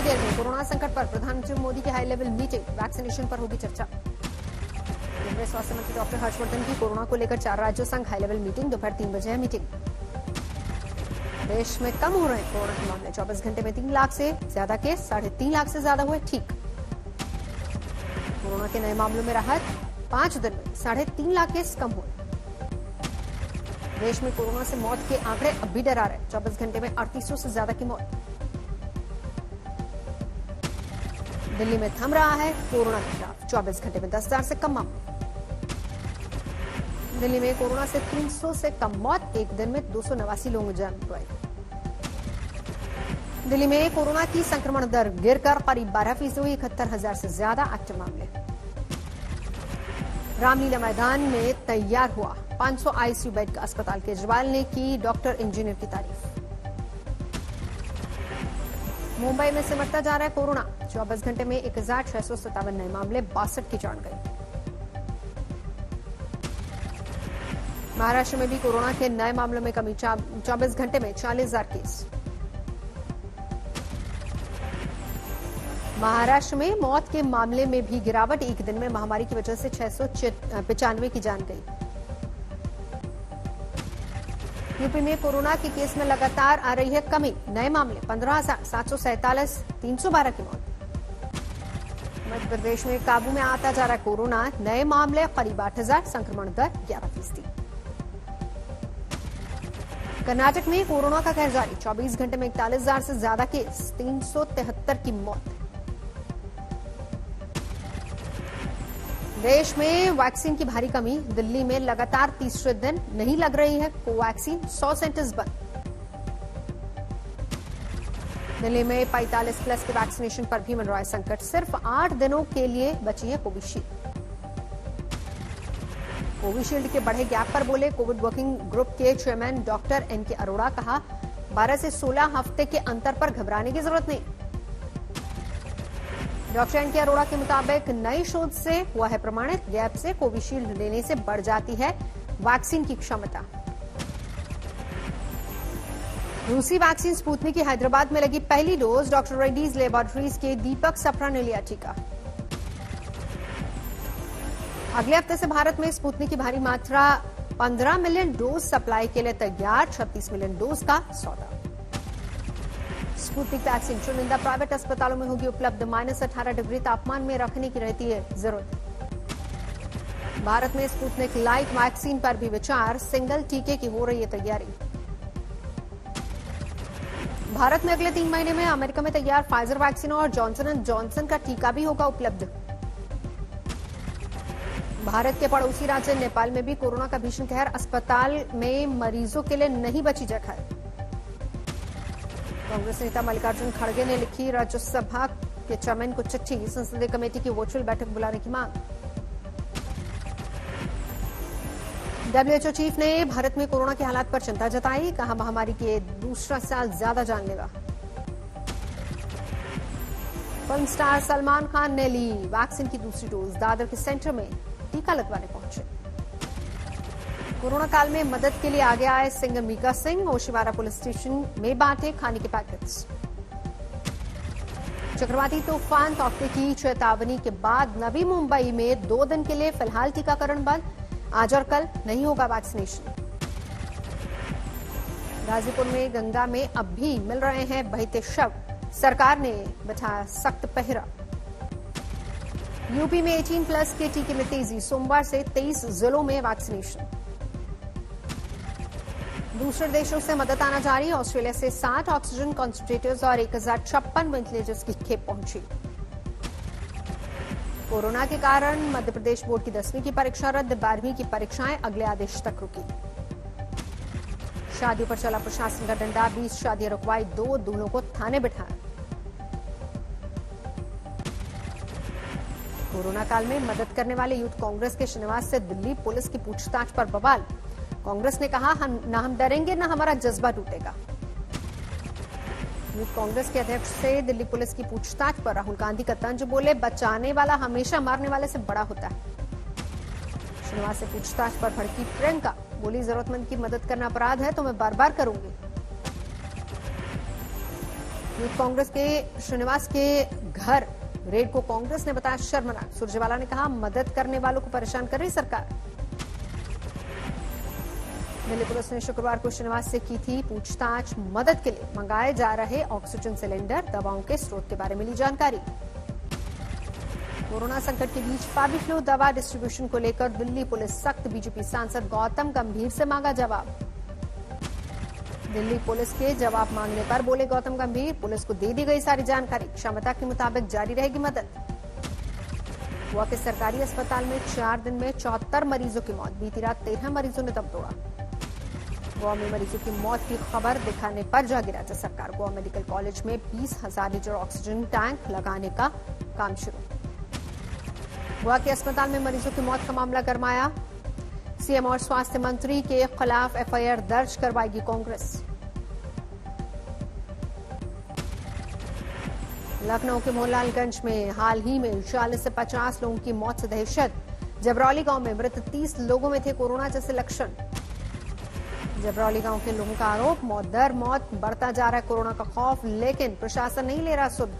Detail में corona संकट पर प्रधानमंत्री मोदी की हाई लेवल मीटिंग, वैक्सीनेशन पर होगी चर्चा। केंद्रीय स्वास्थ्य मंत्री डॉक्टर हर्षवर्धन की कोरोना को लेकर 4 राज्यों संग हाई लेवल मीटिंग, दोपहर 3 बजे है मीटिंग। देश में कम हो रहे हैं कोरोना के मामले, 24 घंटे में 3 लाख से ज्यादा केस, 3.5 लाख से ज्यादा हुए ठीक। कोरोना के नए मामलों में राहत, 5 दिन में 3.5 लाख केस कम हुए। देश में कोरोना से मौत के आंकड़े अब भी डरा रहे, 24 घंटे में 3800 से ज्यादा की मौत। दिल्ली में थम रहा है कोरोना का ग्राफ, 24 घंटे में 10,000 से कम मामले। दिल्ली में कोरोना से 300 से कम मौत, एक दिन में 289 लोगों जान गए। दिल्ली में कोरोना की संक्रमण दर गिरकर करीब 12% हुई, 71,000 से ज्यादा एक्टिव मामले। रामलीला मैदान में तैयार हुआ 500 आईसीयू बेड का अस्पताल, केजरीवाल ने की डॉक्टर इंजीनियर की तारीफ। मुंबई में सिमटता जा रहा है कोरोना, 24 घंटे में 1,657 नए मामले, 62 की जान गई। महाराष्ट्र में भी कोरोना के नए मामलों में कमी, 24 घंटे में 40,000 केस। महाराष्ट्र में मौत के मामले में भी गिरावट, एक दिन में महामारी की वजह से 695 की जान गई। यूपी में कोरोना के केस में लगातार आ रही है कमी, नए मामले 15,747, 312 की मौत। मध्य प्रदेश में काबू में आता जा रहा है कोरोना, नए मामले करीब 8,000, संक्रमण दर 11%। कर्नाटक में कोरोना का कहर जारी, 24 घंटे में 41,000 से ज्यादा केस, 373 की मौत। देश में वैक्सीन की भारी कमी, दिल्ली में लगातार तीसरे दिन नहीं लग रही है कोवैक्सीन, 100 सेंटर्स बंद। दिल्ली में 45 प्लस के वैक्सीनेशन पर भी मंडराए संकट, सिर्फ 8 दिनों के लिए बची है कोविशील्ड। कोविशील्ड के बढ़े गैप पर बोले कोविड वर्किंग ग्रुप के चेयरमैन डॉक्टर एनके अरोड़ा, कहा 12 से 16 हफ्ते के अंतर पर घबराने की जरूरत नहीं। डॉक्टर एनके अरोड़ा के मुताबिक नई शोध से हुआ है प्रमाणित, गैप से कोविशील्ड लेने से बढ़ जाती है वैक्सीन की क्षमता। रूसी वैक्सीन स्पुतनिक की हैदराबाद में लगी पहली डोज, डॉक्टर रेड्डीज लेबोरेटरीज के दीपक सप्रा ने लिया टीका। अगले हफ्ते से भारत में स्पुतनिक की भारी मात्रा 15 मिलियन डोज सप्लाई के लिए तैयार, 36 मिलियन डोज का सौदा। स्पुतनिक वैक्सीन चुनिंदा प्राइवेट अस्पतालों में होगी उपलब्ध, -18 डिग्री तापमान में रखने की रहती है जरूरत। भारत में स्पुतनिक लाइट वैक्सीन पर भी विचार, सिंगल टीके की हो रही है तैयारी। भारत में अगले 3 महीने में अमेरिका में तैयार फाइजर वैक्सीन और जॉनसन एंड जॉनसन का टीका भी होगा उपलब्ध। भारत के पड़ोसी राज्य नेपाल में भी कोरोना का भीषण कहर, अस्पताल में मरीजों के लिए नहीं बची जगह। कांग्रेस नेता मल्लिकार्जुन खड़गे ने लिखी राज्यसभा के चेयरमैन को चिट्ठी, संसदीय कमेटी की वर्चुअल बैठक बुलाने की मांग। डब्ल्यूएचओ चीफ ने भारत में कोरोना के हालात पर चिंता जताई, कहा महामारी के दूसरा साल ज्यादा जानलेवा। फिल्म स्टार सलमान खान ने ली वैक्सीन की दूसरी डोज, दादर के सेंटर में टीका लगवाने पहुंचे। कोरोना काल में मदद के लिए आगे आए singer Mika Singh, Oshiwara police station में बांटे खाने के पैकेट्स। चक्रवाती तूफान तौकते की चेतावनी के बाद नवी मुंबई में 2 दिन के लिए फिलहाल टीकाकरण बंद, आज और कल नहीं होगा वैक्सीनेशन। गाजीपुर में गंगा में अब भी मिल रहे हैं बहते शव, सरकार ने बिठाया सख्त पहरा। यूपी में 18 प्लस के टीके में तेजी, सोमवार से 23 जिलों में वैक्सीनेशन। दूसरे देशों से मदद आना जारी, ऑस्ट्रेलिया से 60 ऑक्सीजन कॉन्सेंट्रेटर्स और 1056 वेंटिलेटर्स की खेप पहुंची। कोरोना के कारण मध्य प्रदेश बोर्ड की 10वीं की परीक्षा रद्द, 12वीं की परीक्षाएं अगले आदेश तक रुकी। शादियों पर चला प्रशासन का डंडा, 20 शादियां रुकवाई, 2 दूल्हों को थाने बिठाया। कोरोना काल में मदद करने वाले यूथ कांग्रेस के श्रीनिवास से दिल्ली पुलिस की पूछताछ पर बवाल, कांग्रेस ने कहा हम डरेंगे न हमारा जज्बा टूटेगा। यूथ कांग्रेस के अध्यक्ष से दिल्ली पुलिस की पूछताछ पर राहुल गांधी का तंज, बोले बचाने वाला हमेशा मारने वाले से बड़ा होता है। श्रीनिवास से पूछताछ पर भड़की प्रियंका, बोली जरूरतमंद की मदद करना अपराध है तो मैं बार बार करूंगी। यूथ कांग्रेस के श्रीनिवास के घर रेड को कांग्रेस ने बताया शर्मनाक। सुरजेवाला ने कहा, मदद करने वालों को परेशान कर रही सरकार। दिल्ली पुलिस ने शुक्रवार को श्रीनिवास से की थी पूछताछ। मदद के लिए मंगाए जा रहे ऑक्सीजन सिलेंडर, दवाओं के स्रोत के बारे में ली जानकारी। कोरोना संकट के बीच फैबिफ्लू दवा डिस्ट्रीब्यूशन को लेकर दिल्ली पुलिस सख्त। बीजेपी सांसद गौतम गंभीर से मांगा जवाब। दिल्ली पुलिस के जवाब मांगने पर बोले गौतम गंभीर, पुलिस को दे दी गई सारी जानकारी, क्षमता के मुताबिक जारी रहेगी मदद। गोवा के सरकारी अस्पताल में 4 दिन में 74 मरीजों की मौत। बीती रात 13 मरीजों ने दम तोड़ा। गोवा में मरीजों की मौत की खबर दिखाने पर जागी राज्य सरकार। गोवा मेडिकल कॉलेज में 20,000 लीटर ऑक्सीजन टैंक लगाने का काम शुरू। गोवा के अस्पताल में मरीजों की मौत का मामला गरमाया। सीएम और स्वास्थ्य मंत्री के खिलाफ एफआईआर दर्ज करवाएगी कांग्रेस। लखनऊ के मोहनलालगंज में हाल ही में 40 से 50 लोगों की मौत से दहशत। जबरौली गांव में मृत 30 लोगों में थे कोरोना जैसे लक्षण। जबरौली गांव के लोगों का आरोप, मौत दर मौत बढ़ता जा रहा है कोरोना का खौफ, लेकिन प्रशासन नहीं ले रहा सुध।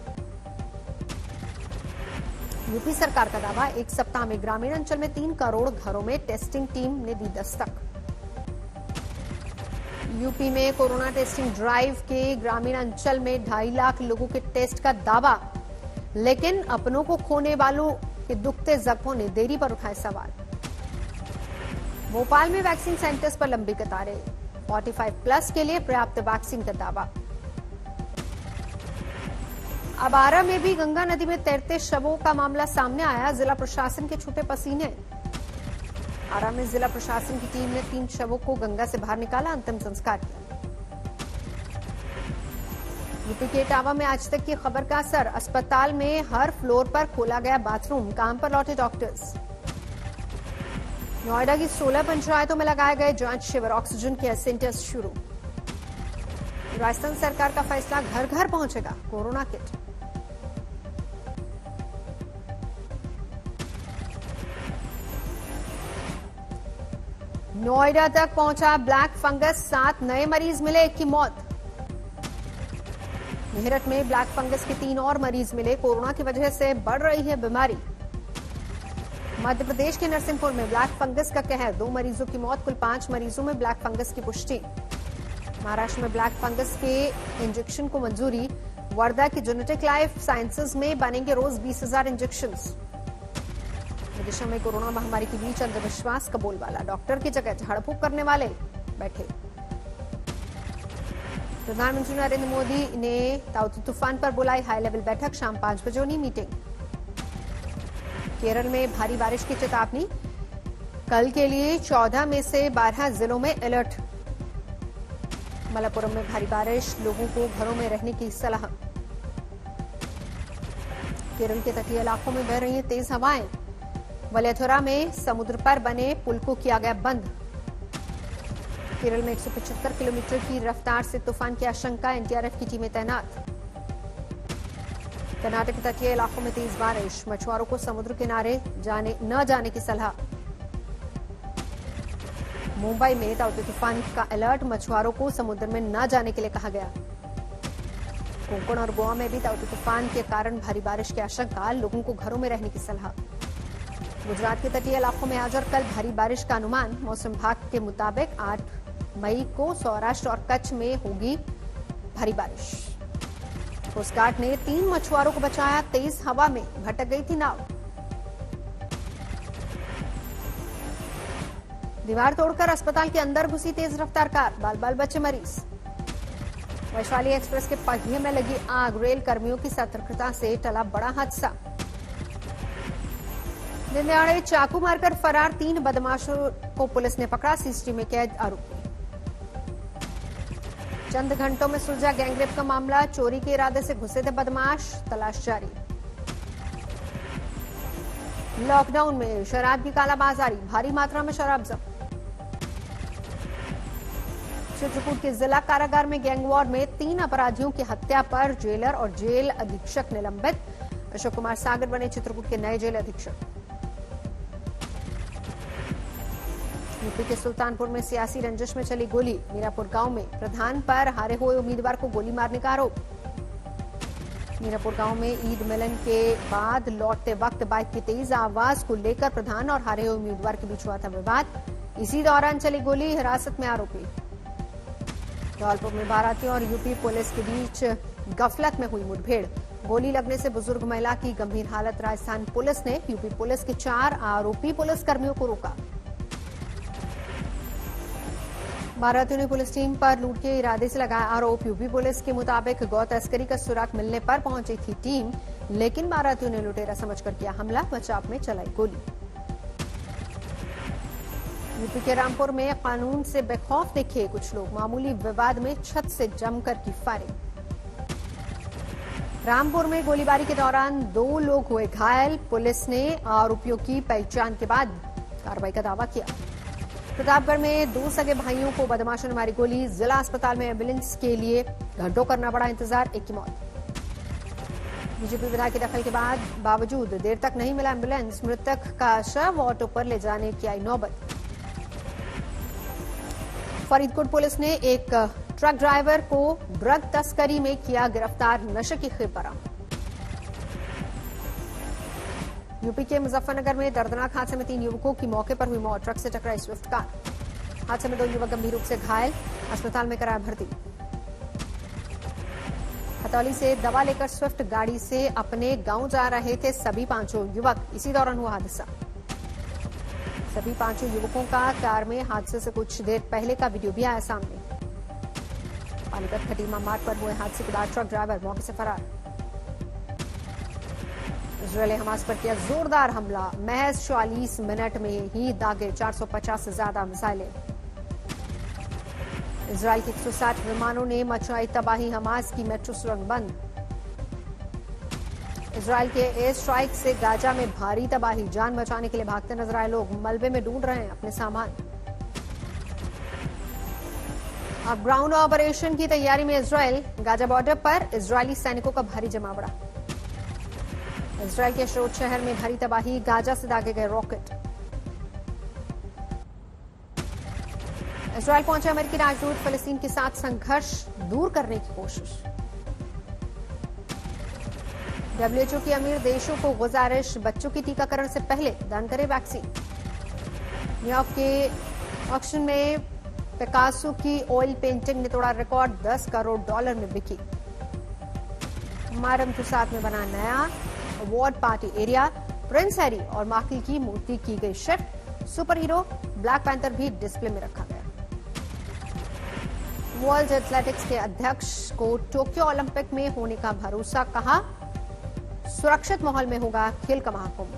यूपी सरकार का दावा, एक सप्ताह में ग्रामीण अंचल में 3 करोड़ घरों में टेस्टिंग टीम ने दी दस्तक। यूपी में कोरोना टेस्टिंग ड्राइव के ग्रामीण अंचल में 2.5 लाख लोगों के टेस्ट का दावा, लेकिन अपनों को खोने वालों के दुखते जख्मों ने देरी पर उठाए सवाल। भोपाल में वैक्सीन सेंटर्स पर लंबी कतारें। 45+ के लिए पर्याप्त वैक्सीन का दावा। अब आरा में भी गंगा नदी में तैरते शवों का मामला सामने आया। जिला प्रशासन के छूटे पसीने। आरा में जिला प्रशासन की टीम ने 3 शवों को गंगा से बाहर निकाला, अंतिम संस्कार किया। यूपी के इटावा में आज तक की खबर का असर। अस्पताल में हर फ्लोर पर खोला गया बाथरूम, काम पर लौटे डॉक्टर्स। नोएडा की 16 पंचायतों में लगाए गए जांच शिविर, ऑक्सीजन केयर सेंटर्स शुरू। राजस्थान सरकार का फैसला, घर घर पहुंचेगा कोरोना किट। नोएडा तक पहुंचा ब्लैक फंगस, 7 नए मरीज मिले, 1 की मौत। मेरठ में ब्लैक फंगस के 3 और मरीज मिले। कोरोना की वजह से बढ़ रही है बीमारी। मध्य प्रदेश के नरसिंहपुर में ब्लैक फंगस का कहर, 2 मरीजों की मौत, कुल 5 मरीजों में ब्लैक फंगस की पुष्टि। महाराष्ट्र में ब्लैक फंगस के इंजेक्शन को मंजूरी। वर्धा की जेनेटिक लाइफ साइंसेज में बनेंगे रोज 20,000 इंजेक्शन। विदिशा में कोरोना महामारी के बीच अंधविश्वास का बोलबाला, डॉक्टर की जगह झाड़ फूक करने वाले बैठे। प्रधानमंत्री नरेंद्र मोदी ने ताउते तूफान पर बुलाई हाई लेवल बैठक, शाम 5 बजे होनी मीटिंग। केरल में भारी बारिश की चेतावनी, कल के लिए 14 में से 12 जिलों में अलर्ट। मलप्पुरम में भारी बारिश, लोगों को घरों में रहने की सलाह। केरल के तटीय इलाकों में बह रही हैं तेज हवाएं। वलेथुरा में समुद्र पर बने पुल को किया गया बंद। केरल में 175 किलोमीटर की रफ्तार से तूफान की आशंका, एनडीआरएफ की टीमें तैनात। कर्नाटक के तटीय इलाकों में तेज बारिश, मछुआरों को समुद्र किनारे न जाने की सलाह। मुंबई में ताउते तूफान का अलर्ट, मछुआरों को समुद्र में न जाने के लिए कहा गया। कोंकण और गोवा में भी ताउते तूफान के कारण भारी बारिश की आशंका, लोगों को घरों में रहने की सलाह। गुजरात के तटीय इलाकों में आज और कल भारी बारिश का अनुमान। मौसम विभाग के मुताबिक 8 मई को सौराष्ट्र और कच्छ में होगी भारी बारिश। कोस्ट गार्ड ने 3 मछुआरों को बचाया, तेज हवा में भटक गई थी नाव। दीवार तोड़कर अस्पताल के अंदर घुसी तेज रफ्तार कार, बाल बाल बचे मरीज। वैशाली एक्सप्रेस के पहिए में लगी आग, रेल कर्मियों की सतर्कता से टला बड़ा हादसा। दिन दहाड़े चाकू मारकर फरार 3 बदमाशों को पुलिस ने पकड़ा, सीसीटीवी में कैद आरोपी। चंद घंटों में सुलझा गैंगरेप का मामला, चोरी के इरादे से घुसे थे बदमाश, तलाश जारी। लॉकडाउन में शराब की कालाबाजारी, भारी मात्रा में शराब जब्त। चित्रकूट के जिला कारागार में गैंगवॉर में 3 अपराधियों की हत्या पर जेलर और जेल अधीक्षक निलंबित। अशोक कुमार सागर बने चित्रकूट के नए जेल अधीक्षक। यूपी के सुल्तानपुर में सियासी रंजिश में चली गोली, मीरापुर गांव में प्रधान पर हारे हुए उम्मीदवार को गोली मारने का आरोप। मीनापुर गांव में ईद मिलन के बाद लौटते वक्त बाइक की तेज आवाज को लेकर प्रधान और हारे हुए उम्मीदवार के बीच हुआ था विवाद। इसी दौरान चली गोली, हिरासत में आरोपी। धौलपुर में बारातियों और यूपी पुलिस के बीच गफलत में हुई मुठभेड़। गोली लगने से बुजुर्ग महिला की गंभीर हालत। राजस्थान पुलिस ने यूपी पुलिस के 4 आरोपी पुलिसकर्मियों को रोका। बारातियों ने पुलिस टीम पर लूट के इरादे से लगाया आरोप। यूपी पुलिस के मुताबिक गौ तस्करी का सुराग मिलने पर पहुंची थी टीम, लेकिन बारातियों ने लुटेरा समझकर किया हमला, बचाव में चलाई गोली। यूपी के रामपुर में कानून से बेखौफ दिखे कुछ लोग। मामूली विवाद में छत से जमकर की फायरिंग। रामपुर में गोलीबारी के दौरान 2 लोग हुए घायल। पुलिस ने आरोपियों की पहचान के बाद कार्रवाई का दावा किया। प्रतापगढ़ में 2 सगे भाइयों को बदमाशों ने मारी गोली। जिला अस्पताल में एम्बुलेंस के लिए घंटों करना पड़ा इंतजार, एक की मौत। बीजेपी विधायक के दखल के बावजूद देर तक नहीं मिला एम्बुलेंस। मृतक का शव ऑटो पर ले जाने की आई नौबत। फरीदकोट पुलिस ने एक ट्रक ड्राइवर को ड्रग तस्करी में किया गिरफ्तार, नशे की खेप बरामद। यूपी के मुजफ्फरनगर में दर्दनाक हादसे में 3 युवकों की मौके पर हुई मौत। ट्रक से टकराई स्विफ्ट कार। हादसे में 2 युवक गंभीर रूप से घायल, अस्पताल में कराया भर्ती। हथौली से दवा लेकर स्विफ्ट गाड़ी से अपने गांव जा रहे थे सभी 5 युवक। इसी दौरान हुआ हादसा। सभी 5 युवकों का कार में हादसे से कुछ देर पहले का वीडियो भी आया सामने। पानीपत खटीमा मार्ग पर हुए हादसे के बाद ट्रक ड्राइवर मौके से फरार। इजरायल ने हमास पर किया जोरदार हमला। महज 44 मिनट में ही दागे 450 से ज्यादा मिसाइलें। इजरायल के 160 विमानों ने मचाई तबाही। हमास की मेट्रो सुरंग बंद। इजरायल के एयर स्ट्राइक से गाजा में भारी तबाही। जान बचाने के लिए भागते नजर आए लोग। मलबे में ढूंढ रहे हैं अपने सामान। अब ग्राउंड ऑपरेशन की तैयारी में इजरायल। गाजा बॉर्डर पर इजरायली सैनिकों का भारी जमावड़ा। इजरायल के अशरोत शहर में भारी तबाही। गाजा से दागे गए रॉकेट। इजरायल पहुंचे अमेरिकी राजदूत। फिलिस्तीन के साथ संघर्ष दूर करने की कोशिश। डब्ल्यूएचओ की अमीर देशों को गुजारिश, बच्चों के टीकाकरण से पहले दान करें वैक्सीन। न्यूयॉर्क के ऑक्शन में पिकासो की ऑयल पेंटिंग ने तोड़ा रिकॉर्ड, $10 करोड़ में बिकी। मारम तुसाद में बना नया award party area. Prince Harry और मार्कल की मूर्ति की गई shift. Super hero black panther भी डिस्प्ले में रखा गया। वर्ल्ड एथलेटिक्स के अध्यक्ष को टोक्यो ओलंपिक में होने का भरोसा, कहा सुरक्षित माहौल में होगा खेल का महाकुंभ।